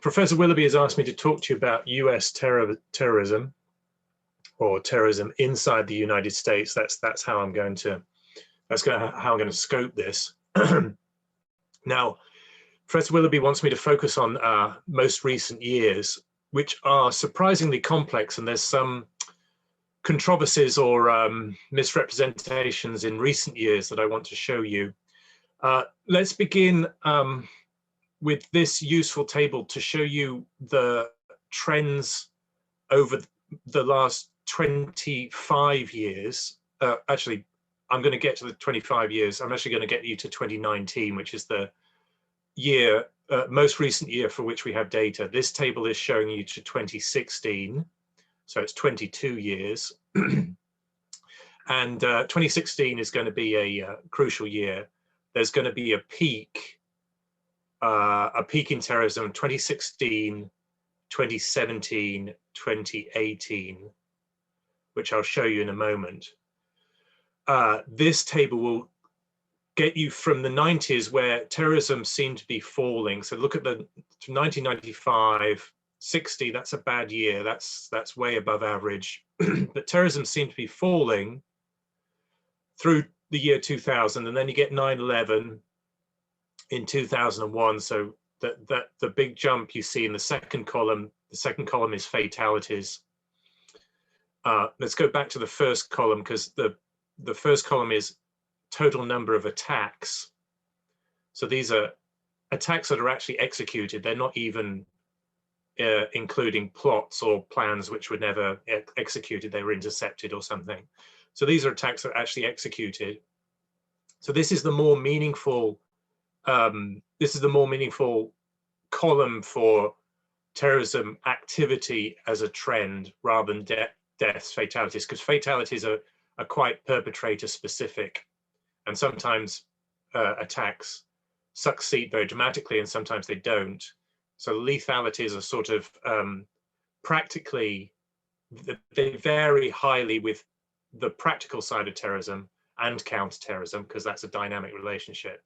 Professor Willoughby has asked me to talk to you about US terrorism, or terrorism inside the United States. That's how I'm going to scope this. Now, Professor Willoughby wants me to focus on most recent years, which are surprisingly complex, and there's some controversies or misrepresentations in recent years that I want to show you. Let's begin with this useful table to show you the trends over the last 25 years. Actually, I'm going to get to the 25 years. I'm actually going to get you to 2019, which is the year, most recent year for which we have data. This table is showing you to 2016, so it's 22 years. And 2016 is going to be a crucial year. There's going to be a peak in terrorism, 2016, 2017, 2018, which I'll show you in a moment. This table will get you from the 90s, where terrorism seemed to be falling. So look at the 1995, 60, that's a bad year. That's way above average. But terrorism seemed to be falling through the year 2000, and then you get 9/11 in 2001. So the big jump you see in the second column. The second column is fatalities. Let's go back to the first column, because the first column is total number of attacks. So these are attacks that are actually executed. They're not even including plots or plans which were never executed. They were intercepted or something. So these are attacks that are actually executed. So this is the more meaningful. This is the more meaningful column for terrorism activity as a trend, rather than deaths, fatalities, because fatalities are quite perpetrator specific, and sometimes attacks succeed very dramatically and sometimes they don't. So lethalities are sort of practically, they vary highly with the practical side of terrorism and counterterrorism, because that's a dynamic relationship.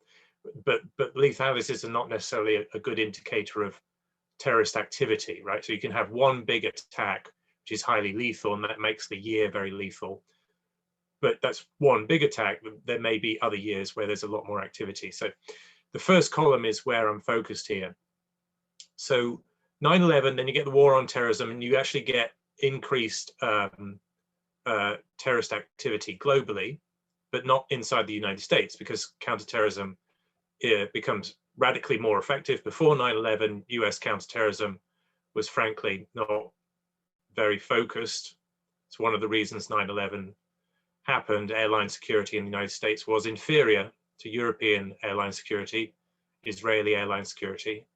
But lethalities are not necessarily a good indicator of terrorist activity, right? So you can have one big attack which is highly lethal, and that makes the year very lethal. But that's one big attack. There may be other years where there's a lot more activity. So the first column is where I'm focused here. So 9/11, then you get the war on terrorism, and you actually get increased terrorist activity globally, but not inside the United States, because counterterrorism becomes radically more effective. Before 9/11, US counterterrorism was frankly not very focused. It's one of the reasons 9/11 happened. Airline security in the United States was inferior to European airline security, Israeli airline security,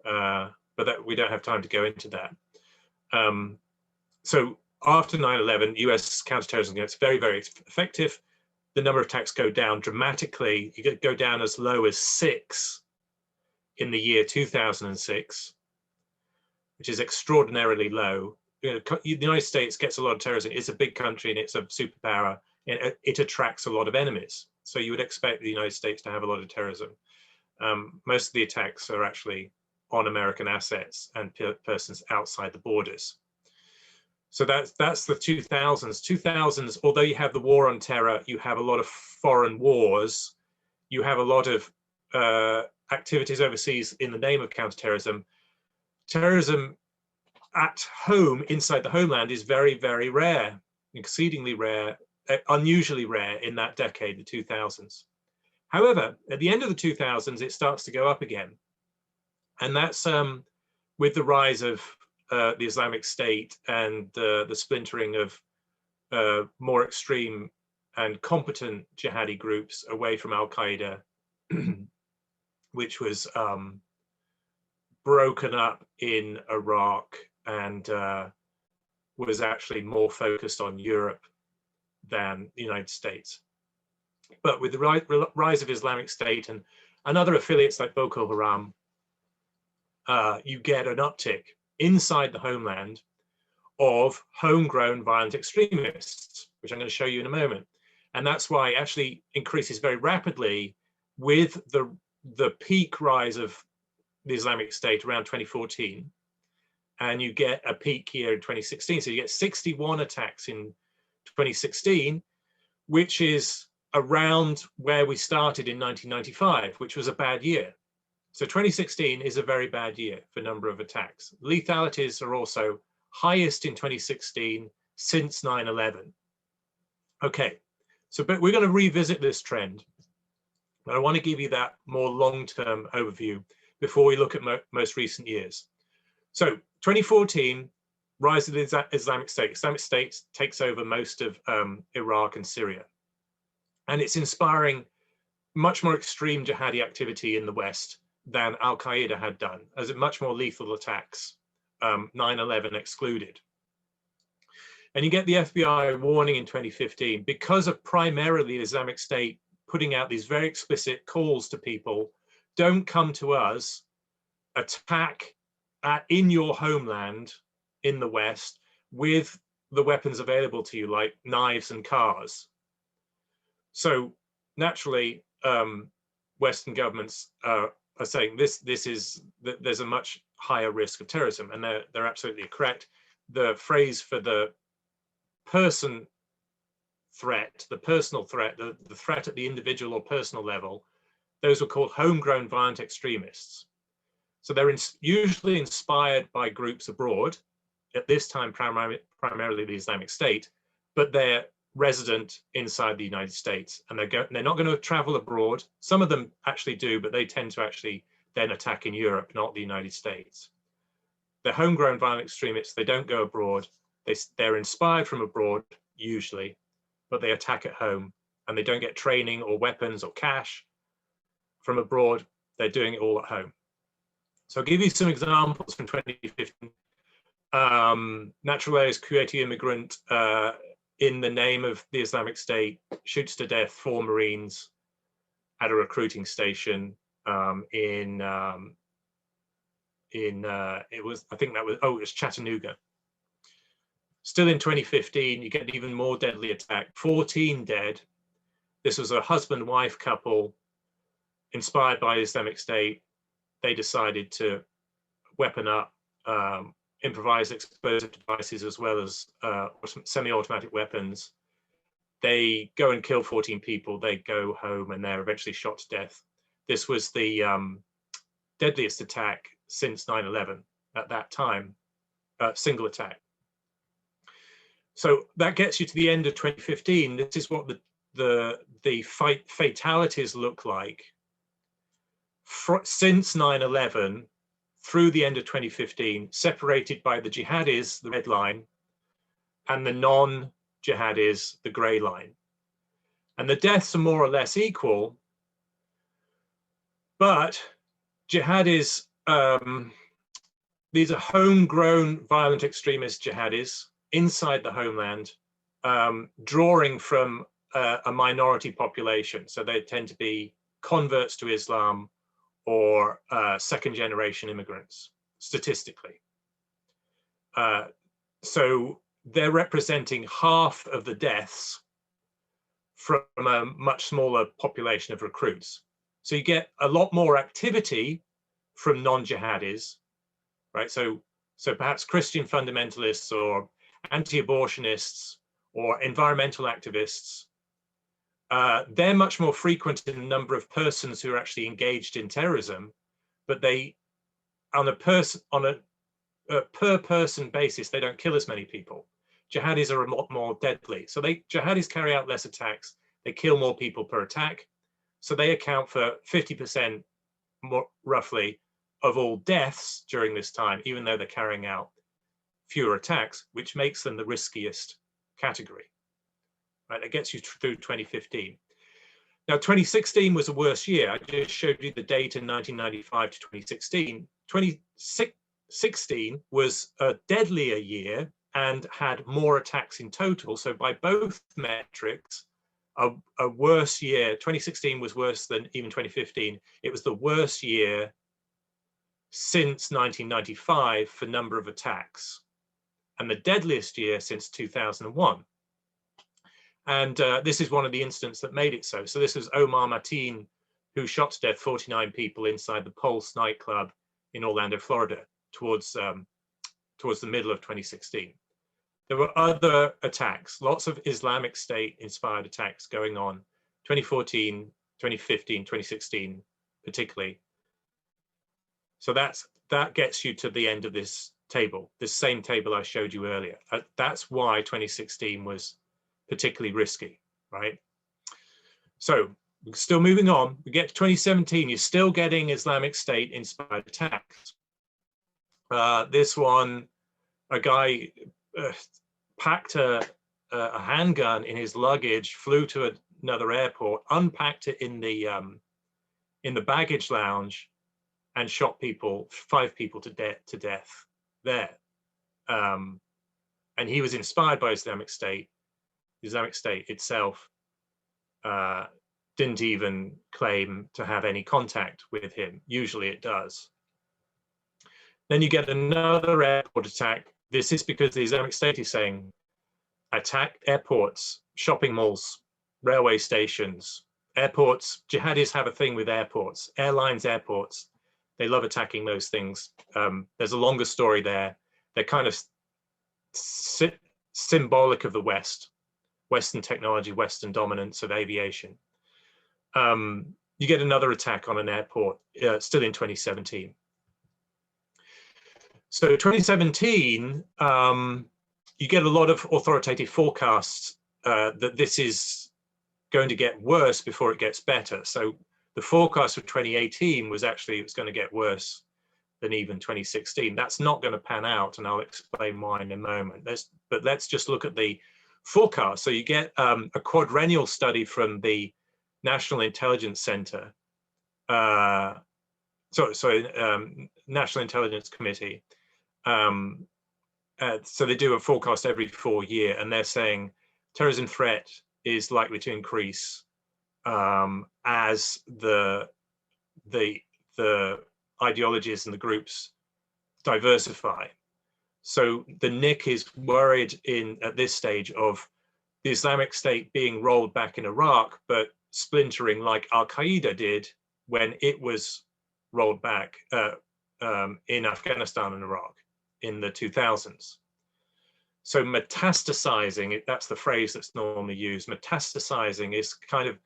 but that we don't have time to go into that. So after 9/11, US counterterrorism gets very, very effective. The number of attacks go down dramatically. You go down as low as 6 in the year 2006, which is extraordinarily low. You know, the United States gets a lot of terrorism. It's a big country and it's a superpower. And it attracts a lot of enemies. So you would expect the United States to have a lot of terrorism. Most of the attacks are actually on American assets and persons outside the borders. So that's the 2000s. 2000s, although you have the war on terror, you have a lot of foreign wars, you have a lot of activities overseas in the name of counterterrorism. Terrorism at home, inside the homeland, is very, very rare, exceedingly rare, unusually rare in that decade, the 2000s. However, at the end of the 2000s, it starts to go up again. And that's with the rise of the Islamic State and the splintering of more extreme and competent jihadi groups away from Al-Qaeda, which was broken up in Iraq and was actually more focused on Europe than the United States. But with the rise of Islamic State and other affiliates like Boko Haram, you get an uptick inside the homeland of homegrown violent extremists, which I'm going to show you in a moment. And that's why it actually increases very rapidly with the peak rise of the Islamic State around 2014, and you get a peak year in 2016. So you get 61 attacks in 2016, which is around where we started in 1995, which was a bad year. So 2016 is a very bad year for number of attacks. Lethalities are also highest in 2016 since 9/11. Okay, so but we're going to revisit this trend, but I want to give you that more long-term overview before we look at most recent years. So 2014, rise of the Islamic State. Islamic State takes over most of Iraq and Syria, and it's inspiring much more extreme jihadi activity in the West than Al-Qaeda had done, as much more lethal attacks, 9/11 excluded. And you get the FBI warning in 2015, because of primarily the Islamic State putting out these very explicit calls to people, don't come to us, attack in your homeland in the West with the weapons available to you, like knives and cars. So naturally, Western governments are saying there's a much higher risk of terrorism, and they're absolutely correct. The phrase for the person threat, the personal threat, the threat at the individual or personal level, those were called homegrown violent extremists. So they're usually inspired by groups abroad, at this time primarily the Islamic State, but they're resident inside the United States, and they're not going to travel abroad. Some of them actually do, but they tend to actually then attack in Europe, not the United States. They're homegrown violent extremists. They don't go abroad. They're inspired from abroad usually, but they attack at home, and they don't get training or weapons or cash from abroad. They're doing it all at home. So I'll give you some examples from 2015. Naturalized Kuwaiti immigrant in the name of the Islamic State shoots to death 4 Marines at a recruiting station it was Chattanooga. Still in 2015, you get an even more deadly attack, 14 dead. This was a husband-wife couple inspired by the Islamic State. They decided to weapon up, improvised explosive devices as well as semi-automatic weapons. They go and kill 14 people. They go home and they're eventually shot to death. This was the deadliest attack since 9/11 at that time, single attack. So that gets you to the end of 2015. This is what the fatalities look like since 9/11 through the end of 2015, separated by the jihadis, the red line, and the non-jihadis, the gray line. And the deaths are more or less equal, but jihadis, these are homegrown violent extremist jihadis inside the homeland, drawing from a minority population. So they tend to be converts to Islam or second-generation immigrants, statistically. So they're representing half of the deaths from a much smaller population of recruits. So you get a lot more activity from non-jihadis, right? So perhaps Christian fundamentalists or anti-abortionists or environmental activists, they're much more frequent in the number of persons who are actually engaged in terrorism, but they, on a per person basis, they don't kill as many people. Jihadis are a lot more deadly. So jihadis carry out less attacks. They kill more people per attack. So they account for 50% more, roughly, of all deaths during this time, even though they're carrying out fewer attacks, which makes them the riskiest category. Right, that gets you through 2015. Now, 2016 was a worse year. I just showed you the data 1995 to 2016. 2016 was a deadlier year and had more attacks in total. So by both metrics, a worse year. 2016 was worse than even 2015. It was the worst year since 1995 for number of attacks, and the deadliest year since 2001. And this is one of the incidents that made it so. So this was Omar Mateen, who shot to death 49 people inside the Pulse nightclub in Orlando, Florida, towards the middle of 2016. There were other attacks, lots of Islamic State inspired attacks going on, 2014, 2015, 2016, particularly. So that gets you to the end of this table, this same table I showed you earlier. That's why 2016 was particularly risky, right? So still moving on, we get to 2017, you're still getting Islamic State inspired attacks. This one, a guy packed a handgun in his luggage, flew to another airport, unpacked it in the baggage lounge, and shot 5 people to death there. And he was inspired by Islamic State. The Islamic State itself didn't even claim to have any contact with him. Usually it does. Then you get another airport attack. This is because the Islamic State is saying, attack airports, shopping malls, railway stations, airports. Jihadis have a thing with airports, airlines, airports. They love attacking those things. There's a longer story there. They're kind of symbolic of the West, Western technology, Western dominance of aviation. You get another attack on an airport, still in 2017. So 2017, you get a lot of authoritative forecasts that this is going to get worse before it gets better. So the forecast for 2018 was actually it was going to get worse than even 2016. That's not going to pan out, and I'll explain why in a moment. But let's just look at the forecast. So you get a quadrennial study from the National Intelligence Center, National Intelligence Committee. So they do a forecast every 4 years, and they're saying terrorism threat is likely to increase as the ideologies and the groups diversify. So the NIC is worried at this stage of the Islamic State being rolled back in Iraq, but splintering like Al-Qaeda did when it was rolled back in Afghanistan and Iraq in the 2000s. So metastasizing, that's the phrase that's normally used. Metastasizing is kind of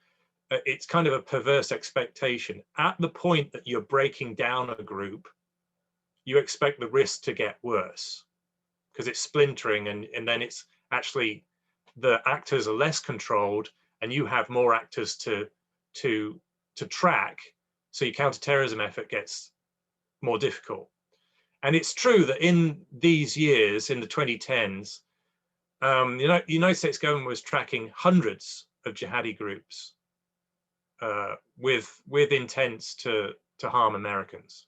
a perverse expectation. At the point that you're breaking down a group, you expect the risk to get worse because it's splintering, and then it's actually the actors are less controlled, and you have more actors to track. So your counterterrorism effort gets more difficult. And it's true that in these years, in the 2010s, the United States government was tracking hundreds of jihadi groups with intents to harm Americans.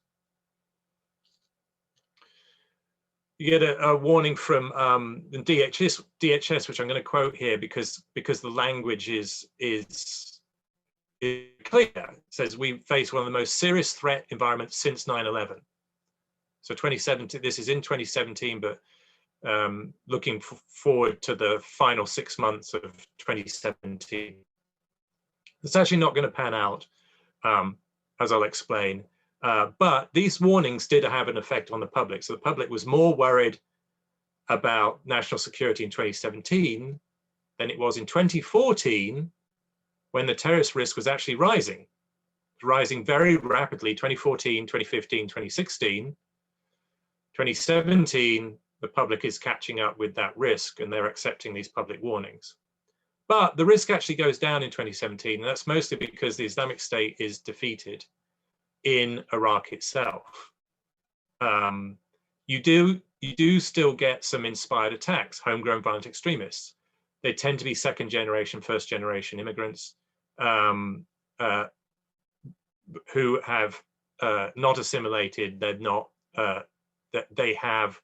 You get a warning from the DHS, which I'm going to quote here because the language is clear. It says we face one of the most serious threat environments since 9/11. So 2017, this is in 2017, but looking forward to the final 6 months of 2017. It's actually not going to pan out, as I'll explain. But these warnings did have an effect on the public. So the public was more worried about national security in 2017 than it was in 2014, when the terrorist risk was actually rising very rapidly, 2014, 2015, 2016. 2017, the public is catching up with that risk and they're accepting these public warnings. But the risk actually goes down in 2017, and that's mostly because the Islamic State is defeated in Iraq itself. You do still get some inspired attacks, homegrown violent extremists. They tend to be second generation, first generation immigrants who have not assimilated. They're not. That they have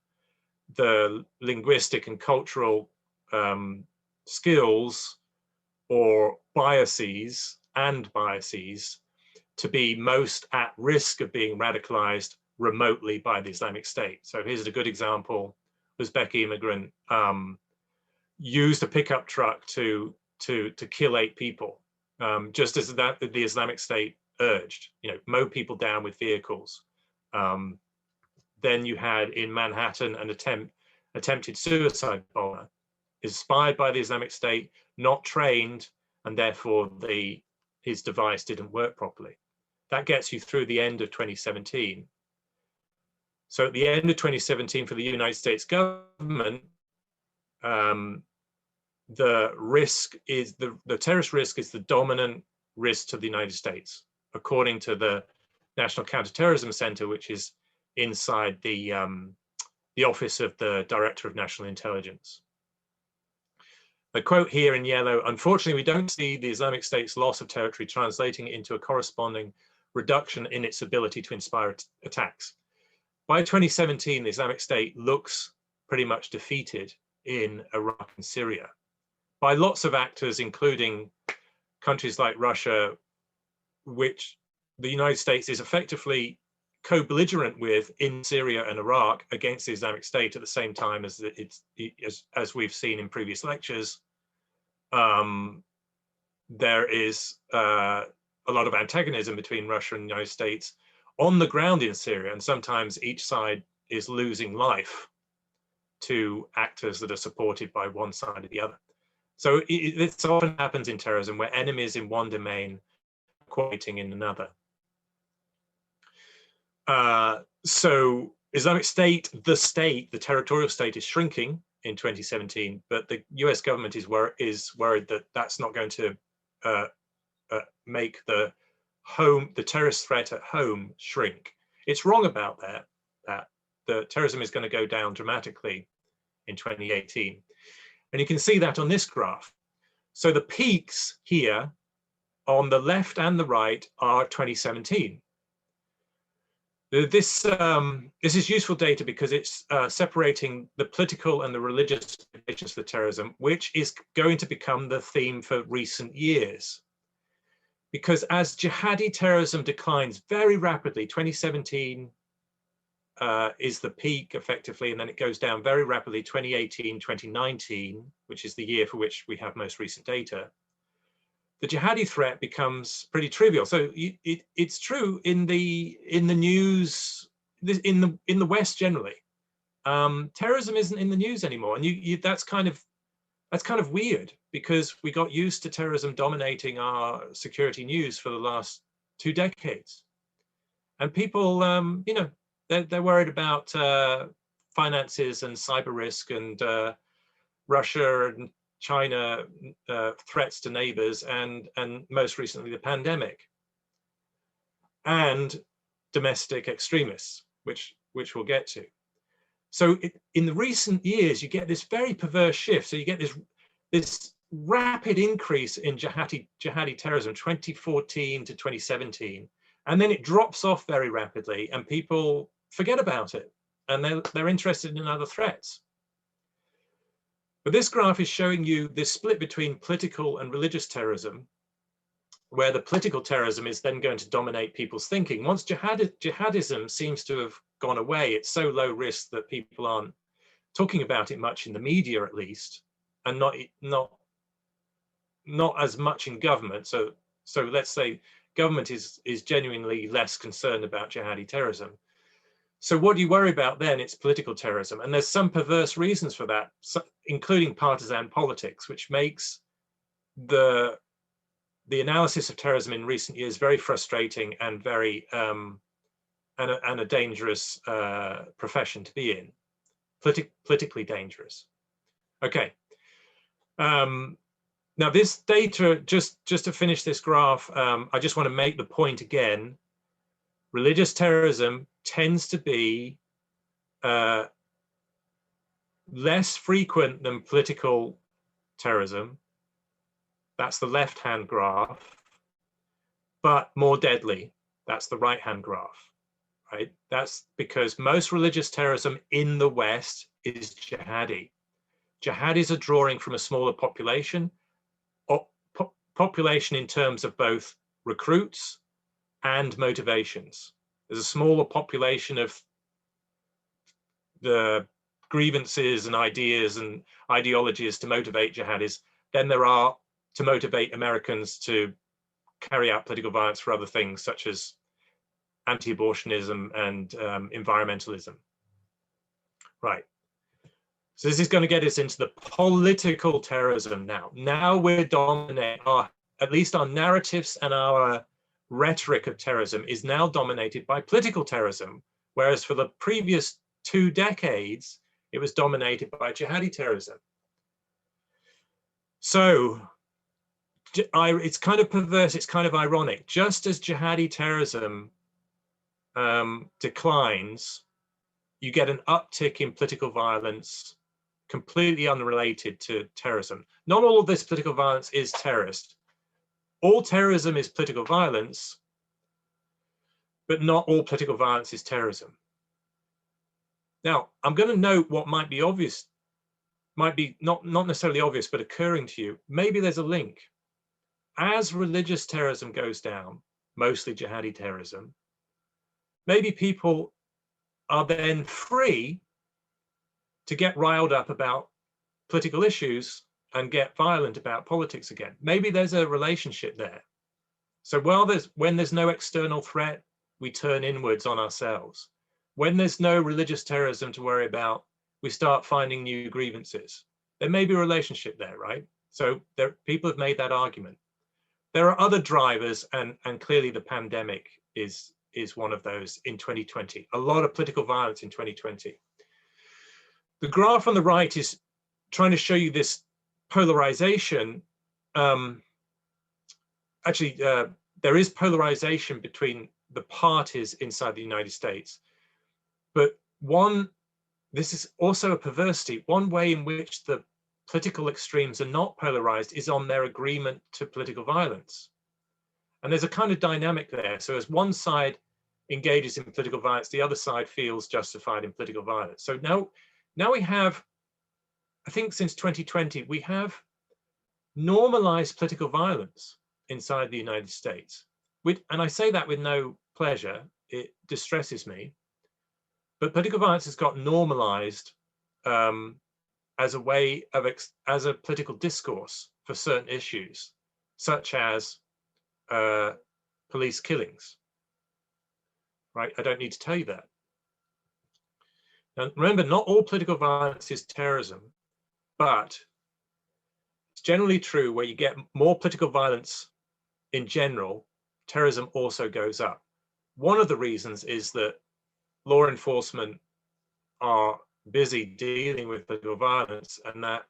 the linguistic and cultural skills or biases to be most at risk of being radicalized remotely by the Islamic State. So here's a good example. Uzbek immigrant used a pickup truck to kill 8 people, just as the Islamic State urged, mow people down with vehicles. Then you had in Manhattan an attempted suicide bomber, inspired by the Islamic State, not trained, and therefore his device didn't work properly. That gets you through the end of 2017. So at the end of 2017, for the United States government, the risk is the terrorist risk is the dominant risk to the United States, according to the National Counterterrorism Center, which is inside the office of the Director of National Intelligence. The quote here in yellow: "Unfortunately, we don't see the Islamic State's loss of territory translating into a corresponding reduction in its ability to inspire attacks." By 2017, the Islamic State looks pretty much defeated in Iraq and Syria by lots of actors, including countries like Russia, which the United States is effectively co-belligerent with in Syria and Iraq against the Islamic State at the same time as as we've seen in previous lectures. There is a lot of antagonism between Russia and the United States on the ground in Syria, and sometimes each side is losing life to actors that are supported by one side or the other. So this often happens in terrorism, where enemies in one domain are cooperating in another. So Islamic State, the territorial state, is shrinking in 2017, but the US government is worried that that's not going to make the terrorist threat at home shrink. It's wrong about that the terrorism is going to go down dramatically in 2018. And you can see that on this graph. So the peaks here on the left and the right are 2017. This is useful data because it's separating the political and the religious implications for terrorism, which is going to become the theme for recent years. Because as jihadi terrorism declines very rapidly, 2017 is the peak effectively, and then it goes down very rapidly, 2018, 2019, which is the year for which we have most recent data. The jihadi threat becomes pretty trivial. So it's true in the news, in the West generally. Terrorism isn't in the news anymore, and that's kind of weird, because we got used to terrorism dominating our security news for the last 2 decades, and people, they're worried about finances and cyber risk and Russia and China threats to neighbors, and most recently the pandemic, and domestic extremists, which we'll get to. So in the recent years, you get this very perverse shift. So you get this rapid increase in jihadi terrorism, 2014 to 2017, and then it drops off very rapidly, and people forget about it, and they're interested in other threats. But this graph is showing you this split between political and religious terrorism, where the political terrorism is then going to dominate people's thinking. Once jihadism seems to have gone away, it's so low risk that people aren't talking about it much in the media, at least, and not as much in government. So let's say government is genuinely less concerned about jihadi terrorism. So what do you worry about then? It's political terrorism. And there's some perverse reasons for that, including partisan politics, which makes the analysis of terrorism in recent years very frustrating and very and a dangerous profession to be in, politically dangerous. Okay. Now this data, just to finish this graph, I just want to make the point again. Religious terrorism tends to be less frequent than political terrorism. That's the left-hand graph, but more deadly. That's the right-hand graph, right? That's because most religious terrorism in the West is jihadi. Jihadis are drawing from a smaller population, population in terms of both recruits and motivations. There's a smaller population of the grievances and ideas and ideologies to motivate jihadis than there are to motivate Americans to carry out political violence for other things, such as anti-abortionism and environmentalism. Right. So this is going to get us into the political terrorism now. Now we're dominating, at least our narratives and our rhetoric of terrorism is now dominated by political terrorism, whereas for the previous 2 decades, it was dominated by jihadi terrorism. So it's kind of perverse, it's kind of ironic. Just as jihadi terrorism declines, you get an uptick in political violence completely unrelated to terrorism. Not all of this political violence is terrorist. All terrorism is political violence, but not all political violence is terrorism. Now, I'm going to note what might be obvious, might be not necessarily obvious, but occurring to you. Maybe there's a link. As religious terrorism goes down, mostly jihadi terrorism, maybe people are then free to get riled up about political issues and get violent about politics again. Maybe there's a relationship there. So when there's no external threat, we turn inwards on ourselves. When there's no religious terrorism to worry about, we start finding new grievances. There may be a relationship there, right? So people have made that argument. There are other drivers, and clearly the pandemic is one of those in 2020. A lot of political violence in 2020. The graph on the right is trying to show you this polarization. Actually, there is polarization between the parties inside the United States. But this is also a perversity. One way in which the political extremes are not polarized is on their agreement to political violence. And there's a kind of dynamic there. So as one side engages in political violence, the other side feels justified in political violence. So now we have, I think since 2020, we have normalized political violence inside the United States. And I say that with no pleasure, it distresses me. But political violence has got normalized as a way of, as a political discourse for certain issues, such as police killings, right? I don't need to tell you that. Now, remember, not all political violence is terrorism, but it's generally true where you get more political violence in general, terrorism also goes up. One of the reasons is that law enforcement are busy dealing with political violence, and that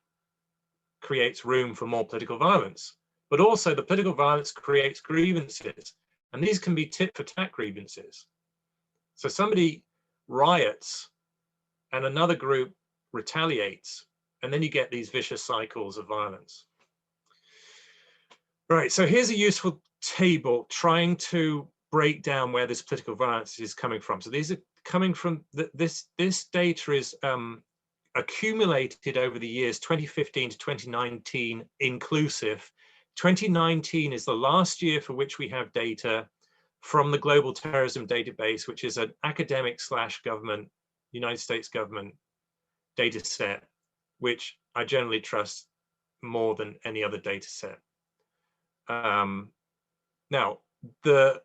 creates room for more political violence. But also the political violence creates grievances, and these can be tit for tat grievances. So somebody riots and another group retaliates, and then you get these vicious cycles of violence. Right, so here's a useful table trying to break down where this political violence is coming from. So these are coming from, this data is accumulated over the years 2015 to 2019 inclusive. 2019 is the last year for which we have data from the Global Terrorism Database, which is an academic / government, United States government data set, which I generally trust more than any other data set. Now, the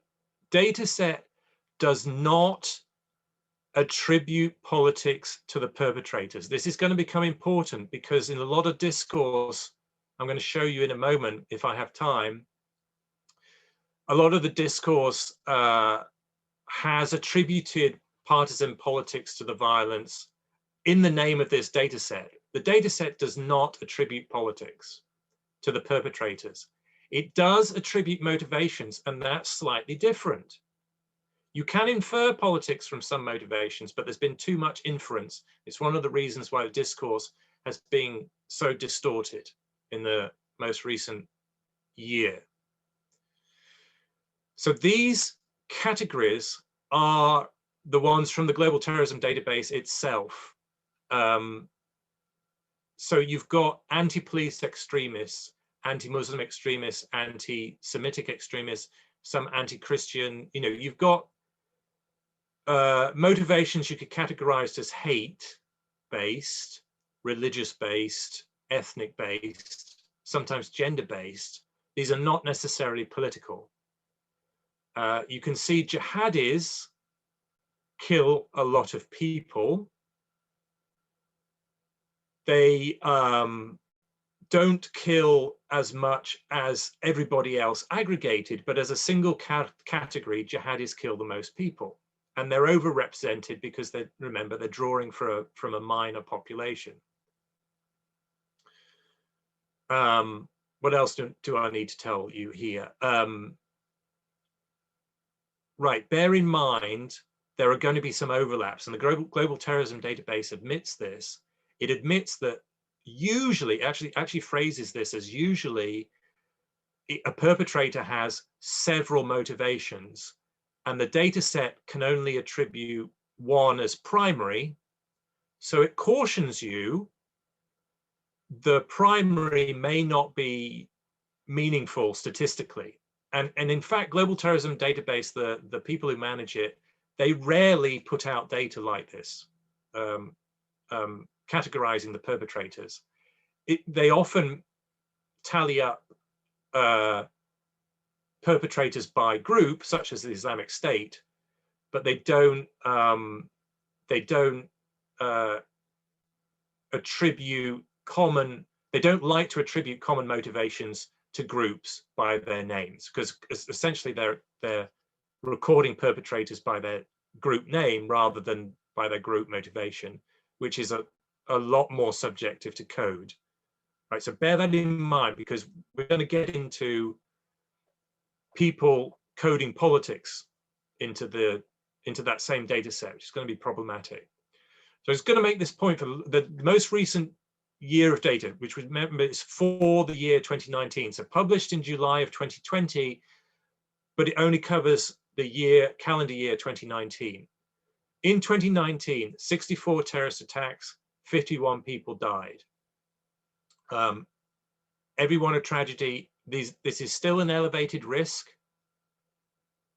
data set does not attribute politics to the perpetrators. This is going to become important because in a lot of discourse, I'm going to show you in a moment if I have time, a lot of the discourse has attributed partisan politics to the violence in the name of this data set. The data set does not attribute politics to the perpetrators. It does attribute motivations, and that's slightly different. You can infer politics from some motivations, but there's been too much inference. It's one of the reasons why the discourse has been so distorted in the most recent year. So these categories are the ones from the Global Terrorism Database itself. So you've got anti-police extremists, anti-Muslim extremists, anti-Semitic extremists, some anti-Christian, you know, you've got motivations you could categorize as hate-based, religious-based, ethnic-based, sometimes gender-based. These are not necessarily political. You can see jihadis kill a lot of people. They don't kill as much as everybody else aggregated, but as a single category, jihadis kill the most people. And they're overrepresented because remember, they're drawing from a minor population. What else do I need to tell you here? Right, bear in mind, there are going to be some overlaps, and the Global Terrorism Database admits this. It admits that usually, actually phrases this as usually, a perpetrator has several motivations, and the data set can only attribute one as primary. So it cautions you the primary may not be meaningful statistically. And in fact, Global Terrorism Database, the people who manage it, they rarely put out data like this, categorizing the perpetrators. They often tally up perpetrators by group, such as the Islamic State, but they don't attribute common. They don't like to attribute common motivations to groups by their names, because essentially they're recording perpetrators by their group name rather than by their group motivation, which is a lot more subjective to code. Right, so bear that in mind, because we're going to get into people coding politics into that same data set, which is going to be problematic. So it's going to make this point for the most recent year of data, which remember is for the year 2019. So published in July of 2020, but it only covers the calendar year 2019. In 2019, 64 terrorist attacks, 51 people died. Everyone a tragedy. This is still an elevated risk.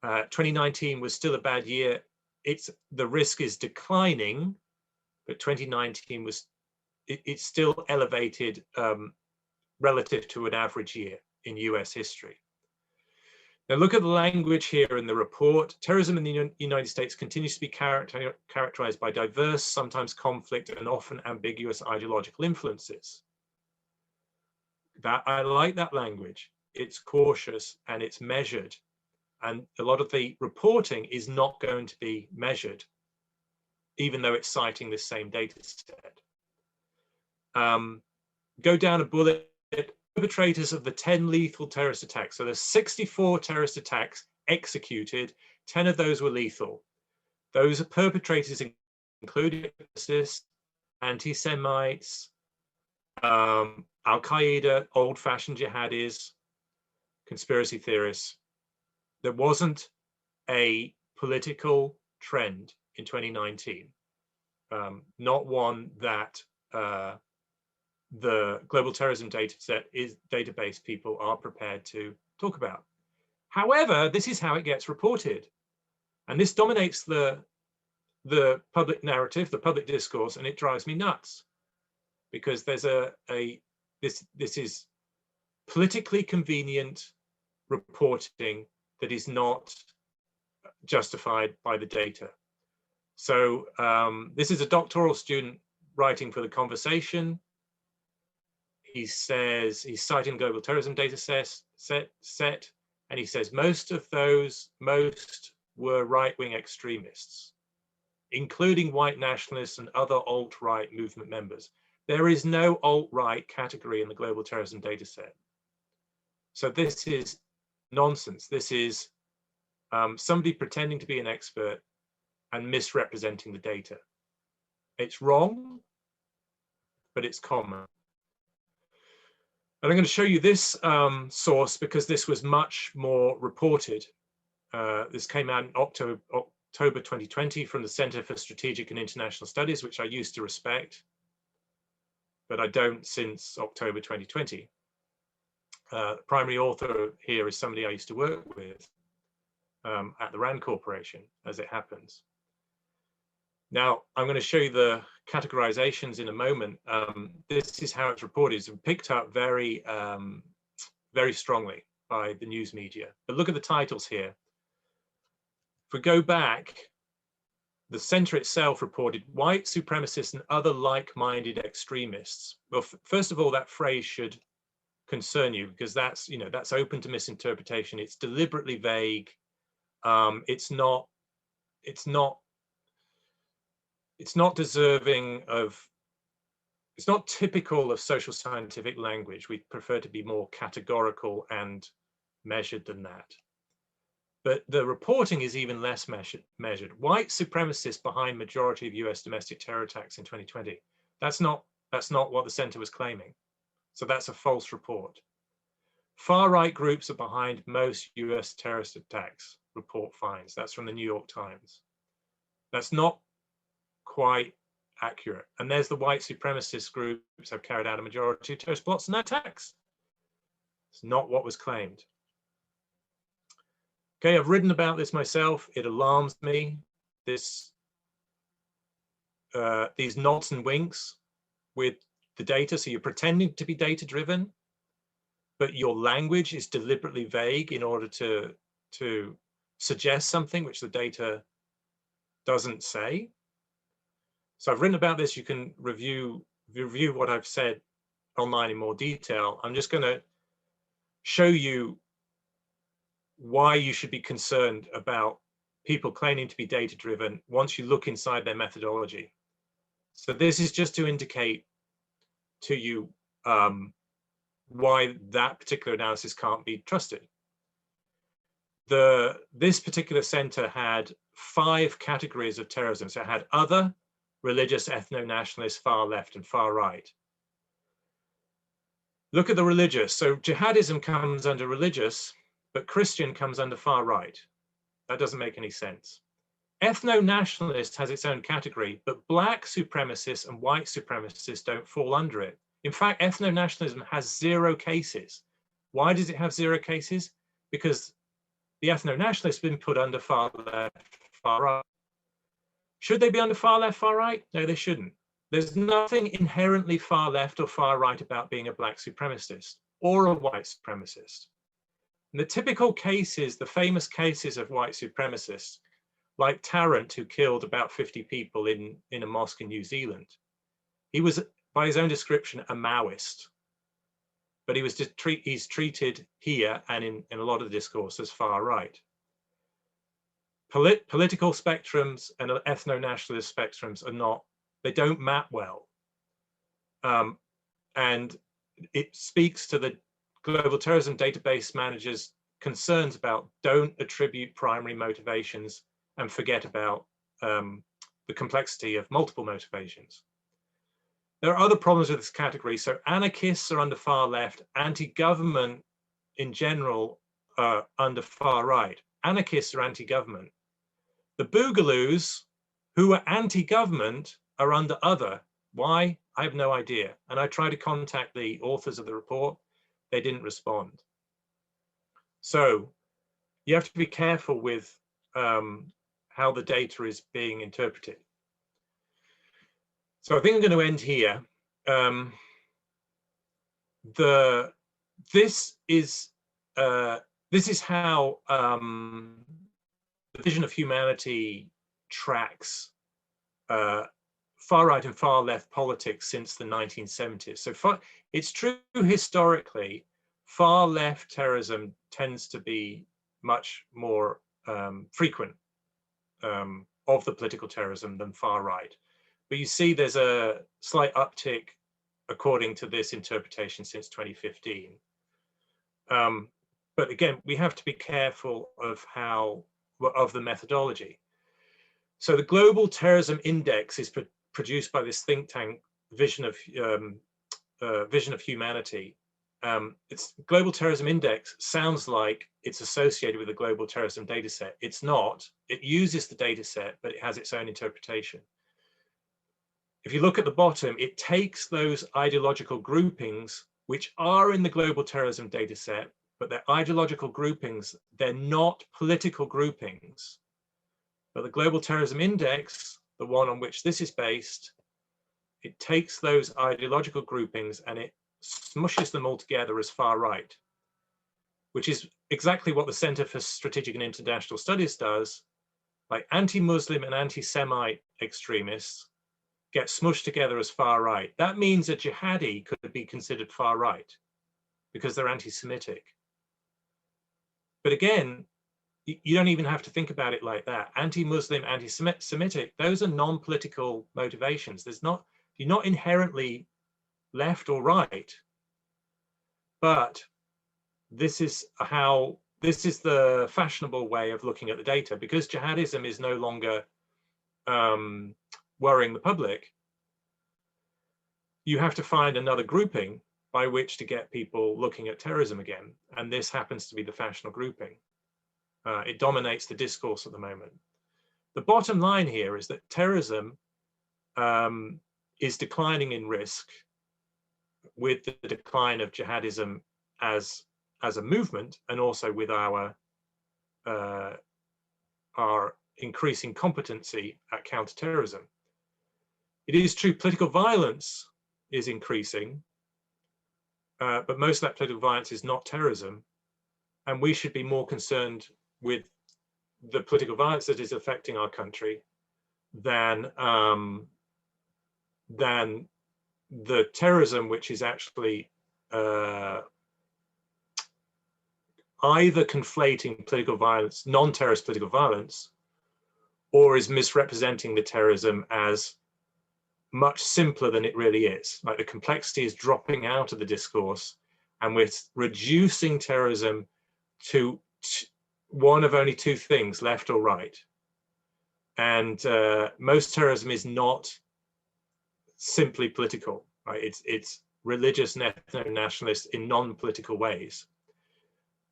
2019 was still a bad year. The risk is declining, but 2019 it's still elevated relative to an average year in US history. Now look at the language here in the report. Terrorism in the United States continues to be characterized by diverse, sometimes conflict, and often ambiguous ideological influences. I like that language. It's cautious and it's measured. And a lot of the reporting is not going to be measured, even though it's citing the same data set. Go down a bullet. Perpetrators of the 10 lethal terrorist attacks. So there's 64 terrorist attacks executed. 10 of those were lethal. Those are perpetrators including racists, anti-Semites, Al-Qaeda, old-fashioned jihadis, conspiracy theorists. There wasn't a political trend in 2019, not one that the Global Terrorism database people are prepared to talk about. However, this is how it gets reported, and this dominates the public narrative, the public discourse, and it drives me nuts, because there's this is politically convenient reporting that is not justified by the data. So this is a doctoral student writing for The Conversation. He says he's citing Global Terrorism data set, and he says most were right-wing extremists, including white nationalists and other alt-right movement members. There is no alt-right category in the Global Terrorism data set. So this is nonsense. This is somebody pretending to be an expert and misrepresenting the data. It's wrong, but it's common. And I'm going to show you this source because this was much more reported. This came out in October 2020 from the Center for Strategic and International Studies, which I used to respect, but I don't since October 2020. The primary author here is somebody I used to work with at the RAND Corporation, as it happens. Now, I'm going to show you the categorizations in a moment. This is how it's reported. It's picked up very, very strongly by the news media. But look at the titles here. If we go back, the center itself reported white supremacists and other like-minded extremists. Well, first of all, that phrase should concern you, because that's, you know, that's open to misinterpretation. It's deliberately vague. It's not deserving of, it's not typical of social scientific language. We prefer to be more categorical and measured than that. But the reporting is even less measured. White supremacists behind majority of US domestic terror attacks in 2020. That's not what the center was claiming. So that's a false report. Far-right groups are behind most US terrorist attacks, report finds. That's from the New York Times. That's not quite accurate. And there's the white supremacist groups have carried out a majority of terrorist plots and attacks. It's not what was claimed. Okay, I've written about this myself. It alarms me. These nods and winks with the data. So you're pretending to be data-driven, but your language is deliberately vague in order to suggest something which the data doesn't say. So I've written about this. You can review what I've said online in more detail. I'm just going to show you why you should be concerned about people claiming to be data-driven once you look inside their methodology. So this is just to indicate to you why that particular analysis can't be trusted. This particular center had 5 categories of terrorism. So it had other, religious, ethno-nationalist, far left, and far right. Look at the religious. So jihadism comes under religious, but Christian comes under far right. That doesn't make any sense. Ethno-nationalist has its own category, but black supremacists and white supremacists don't fall under it. In fact, ethno-nationalism has 0 cases. Why does it have 0 cases? Because the ethno-nationalists have been put under far left, far right. Should they be under far left, far right? No, they shouldn't. There's nothing inherently far left or far right about being a black supremacist or a white supremacist. And the typical cases, the famous cases of white supremacists, like Tarrant, who killed about 50 people in a mosque in New Zealand. He was, by his own description, a Maoist, but he's treated here and in a lot of the discourse as far right. Political spectrums and ethno-nationalist spectrums are not, they don't map well. And it speaks to the global terrorism database managers' concerns about don't attribute primary motivations and forget about the complexity of multiple motivations. There are other problems with this category. So anarchists are under far left, anti-government in general are under far right. Anarchists are anti-government. The Boogaloos, who are anti-government, are under other. Why? I have no idea. And I tried to contact the authors of the report. They didn't respond. So you have to be careful with how the data is being interpreted. So I think I'm going to end here. This is how the vision of humanity tracks far right and far left politics since the 1970s. So it's true historically, far left terrorism tends to be much more frequent of the political terrorism than far right. But you see there's a slight uptick according to this interpretation since 2015. But again, we have to be careful of the methodology. So the Global Terrorism Index is produced by this think tank, Vision of Humanity. It's Global Terrorism Index sounds like it's associated with the Global Terrorism data set. It's not. It uses the data set, but it has its own interpretation. If you look at the bottom, it takes those ideological groupings, which are in the Global Terrorism data set, but they're ideological groupings. They're not political groupings. But the Global Terrorism Index, the one on which this is based, it takes those ideological groupings and it smushes them all together as far right, which is exactly what the Center for Strategic and International Studies does. like anti-Muslim and anti-Semite extremists get smushed together as far right. That means a jihadi could be considered far right because they're anti-Semitic. But again, you don't even have to think about it like that. Anti-Muslim, anti-Semitic, those are non-political motivations. You're not inherently left or right, but this is the fashionable way of looking at the data, because jihadism is no longer worrying the public. You have to find another grouping by which to get people looking at terrorism again, and this happens to be the fashionable grouping. It dominates the discourse at the moment. The bottom line here is that terrorism is declining in risk with the decline of jihadism as a movement, and also with our increasing competency at counterterrorism. It is true political violence is increasing, but most of that political violence is not terrorism, and we should be more concerned with the political violence that is affecting our country than the terrorism which is actually either conflating political violence, non-terrorist political violence, or is misrepresenting the terrorism as much simpler than it really is. Like, the complexity is dropping out of the discourse, and we're reducing terrorism to one of only two things, left or right. And most terrorism is not simply political, right? It's religious and ethno-nationalist in non-political ways.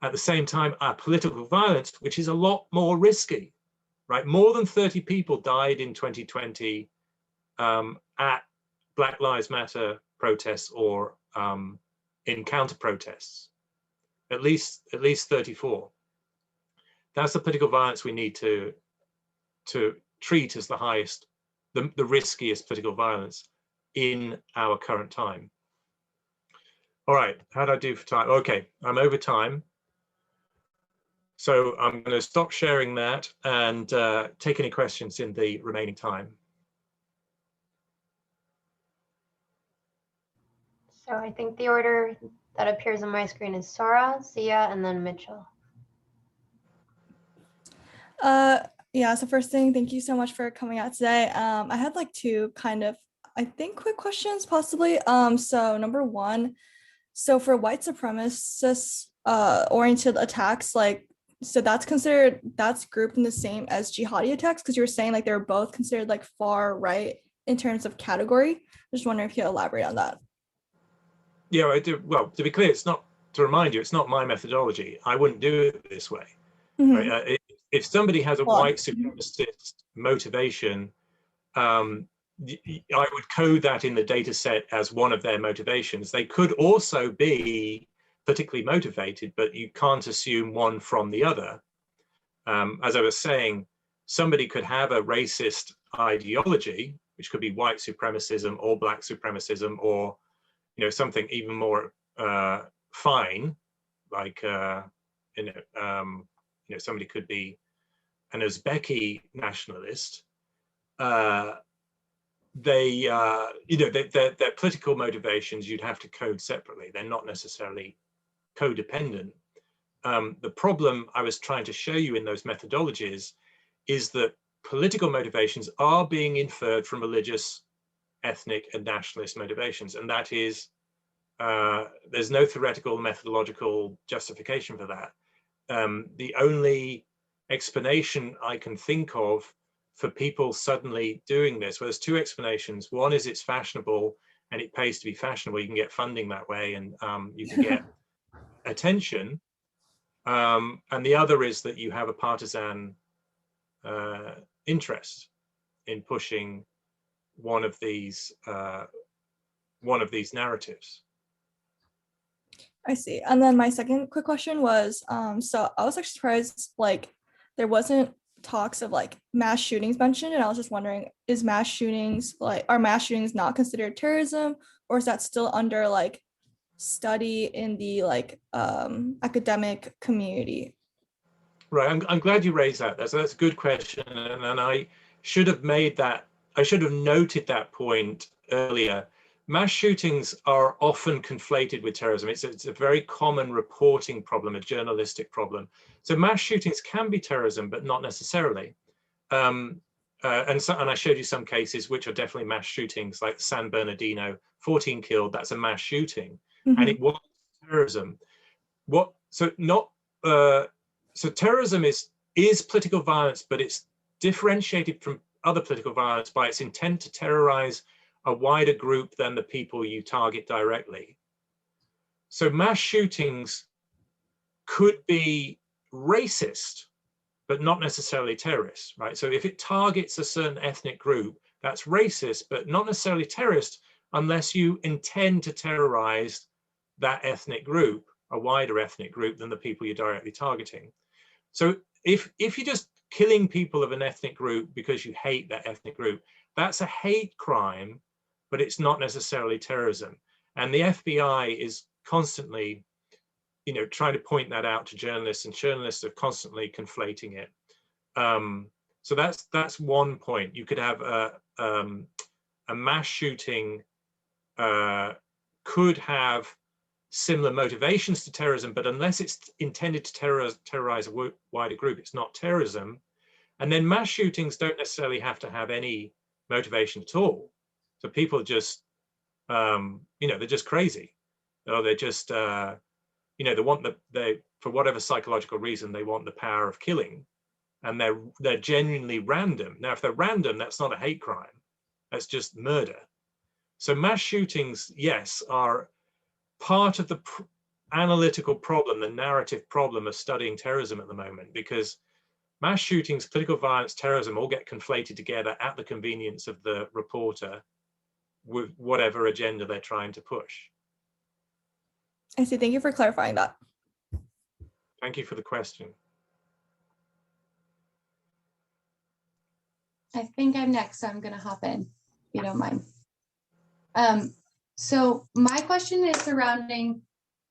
At the same time, our political violence, which is a lot more risky, right? More than 30 people died in 2020 at Black Lives Matter protests or in counter protests. At least 34. That's the political violence we need to treat as the highest, the riskiest political violence in our current time. All right, how'd I do for time? Okay, I'm over time. So I'm going to stop sharing that and take any questions in the remaining time. So I think the order that appears on my screen is Sarah, Zia, and then Mitchell. Yeah, so first thing, thank you so much for coming out today. I had like two kind of, I think, quick questions possibly. So number one, so for white supremacist oriented attacks, like, so that's grouped in the same as jihadi attacks, because you were saying like they're both considered like far right in terms of category. Just wondering if you elaborate on that. Yeah, I do. Well, to be clear, it's not, to remind you, it's not my methodology. I wouldn't do it this way. Mm-hmm. Right? If somebody has a white supremacist motivation, I would code that in the data set as one of their motivations. They could also be politically motivated, but you can't assume one from the other. As I was saying, somebody could have a racist ideology, which could be white supremacism or black supremacism, or something even more fine, like somebody could be an Uzbeki nationalist. Their political motivations you'd have to code separately. They're not necessarily codependent. The problem I was trying to show you in those methodologies is that political motivations are being inferred from religious, ethnic, and nationalist motivations, and that is, there's no theoretical methodological justification for that. The only explanation I can think of for people suddenly doing this, well, there's two explanations. One is it's fashionable and it pays to be fashionable. You can get funding that way, and you can get attention. And the other is that you have a partisan interest in pushing one of these narratives. I see. And then my second quick question was, so I was actually surprised, like, there wasn't talks of like mass shootings mentioned, and I was just wondering, are mass shootings not considered terrorism, or is that still under like study in the like academic community? Right, I'm glad you raised that. That's a good question, and I should have made that. I should have noted that point earlier. Mass shootings are often conflated with terrorism. It's a very common reporting problem, a journalistic problem. So mass shootings can be terrorism, but not necessarily. And I showed you some cases which are definitely mass shootings, like San Bernardino, 14 killed. That's a mass shooting, and it was terrorism. So terrorism is political violence, but it's differentiated from other political violence by its intent to terrorize a wider group than the people you target directly. So mass shootings could be racist, but not necessarily terrorist, right? So if it targets a certain ethnic group, that's racist, but not necessarily terrorist, unless you intend to terrorize that ethnic group, a wider ethnic group than the people you're directly targeting. So if you're just killing people of an ethnic group because you hate that ethnic group, that's a hate crime, but it's not necessarily terrorism. And the FBI is constantly, trying to point that out to journalists, and journalists are constantly conflating it. So that's one point. You could have a mass shooting could have similar motivations to terrorism, but unless it's intended to terrorize a wider group, it's not terrorism. And then mass shootings don't necessarily have to have any motivation at all. So people just, they're just crazy, or they're just, they want for whatever psychological reason, they want the power of killing, and they're genuinely random. Now, if they're random, that's not a hate crime. That's just murder. So mass shootings, yes, are part of the analytical problem, the narrative problem of studying terrorism at the moment, because mass shootings, political violence, terrorism all get conflated together at the convenience of the reporter with whatever agenda they're trying to push. I see. Thank you for clarifying that. Thank you for the question. I think I'm next, so I'm going to hop in, if you don't mind. So my question is surrounding,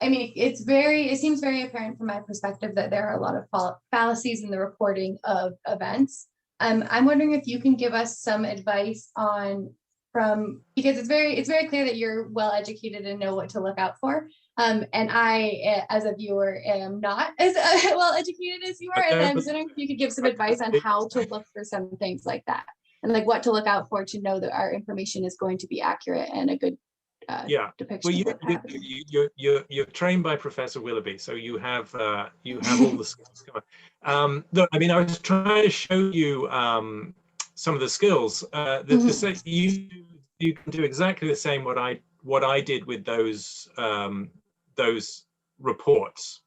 it seems very apparent from my perspective that there are a lot of fallacies in the reporting of events. I'm wondering if you can give us some advice because it's very clear that you're well educated and know what to look out for. And I, as a viewer, am not as well educated as you are. And I'm wondering if you could give some advice on how to look for some things like that, and like what to look out for to know that our information is going to be accurate and a good depiction. Well, you're trained by Professor Willoughby, so you have all the skills covered. Look, I was trying to show you some of the skills. You can do exactly the same what I did with those reports.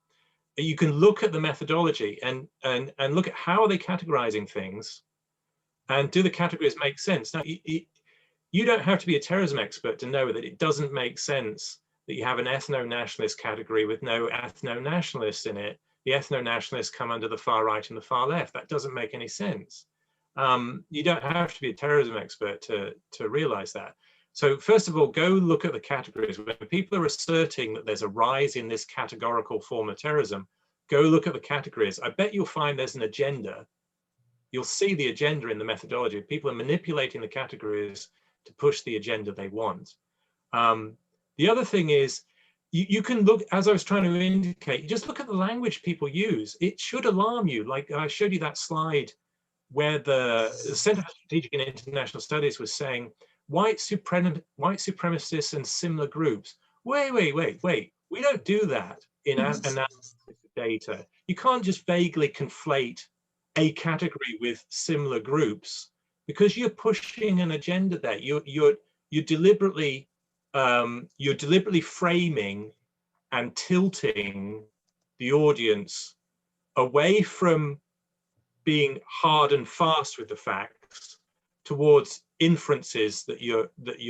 You can look at the methodology and look at how are they categorizing things, and do the categories make sense? Now, you don't have to be a terrorism expert to know that it doesn't make sense that you have an ethno-nationalist category with no ethno-nationalists in it. The ethno-nationalists come under the far right and the far left. That doesn't make any sense. You don't have to be a terrorism expert to realize that. So first of all, go look at the categories. When people are asserting that there's a rise in this categorical form of terrorism, go look at the categories. I bet you'll find there's an agenda. You'll see the agenda in the methodology. People are manipulating the categories to push the agenda they want. The other thing is, you can look, as I was trying to indicate, you just look at the language people use. It should alarm you. Like I showed you that slide where the Center for Strategic and International Studies was saying, white supremacists and similar groups. Wait. We don't do that in analysis of data. You can't just vaguely conflate a category with similar groups, because you're pushing an agenda there. You're deliberately framing and tilting the audience away from being hard and fast with the facts towards inferences that you're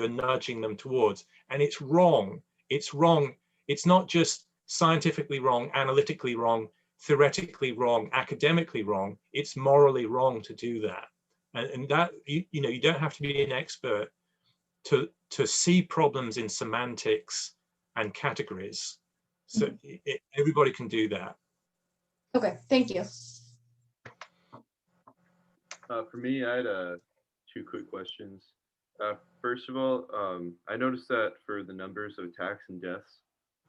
nudging them towards. And it's wrong. It's wrong. It's not just scientifically wrong, analytically wrong, theoretically wrong, academically wrong. It's morally wrong to do that. And that, you don't have to be an expert to see problems in semantics and categories. So everybody can do that. Okay, thank you. For me, I had two quick questions. First of all, I noticed that for the numbers of attacks and deaths,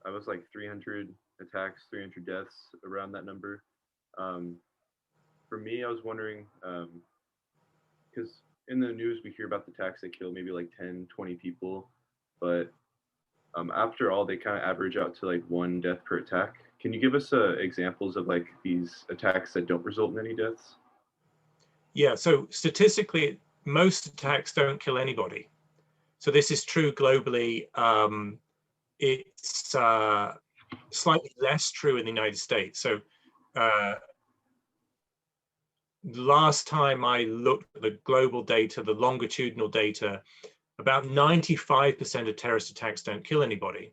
I was like 300 attacks, 300 deaths, around that number. Um, for me, I was wondering, because in the news we hear about the attacks that kill maybe like 10, 20 people, but after all, they kind of average out to like one death per attack. Can you give us examples of like these attacks that don't result in any deaths? Yeah, so statistically, most attacks don't kill anybody. So this is true globally. It's slightly less true in the United States. So last time I looked at the global data, the longitudinal data, about 95% of terrorist attacks don't kill anybody.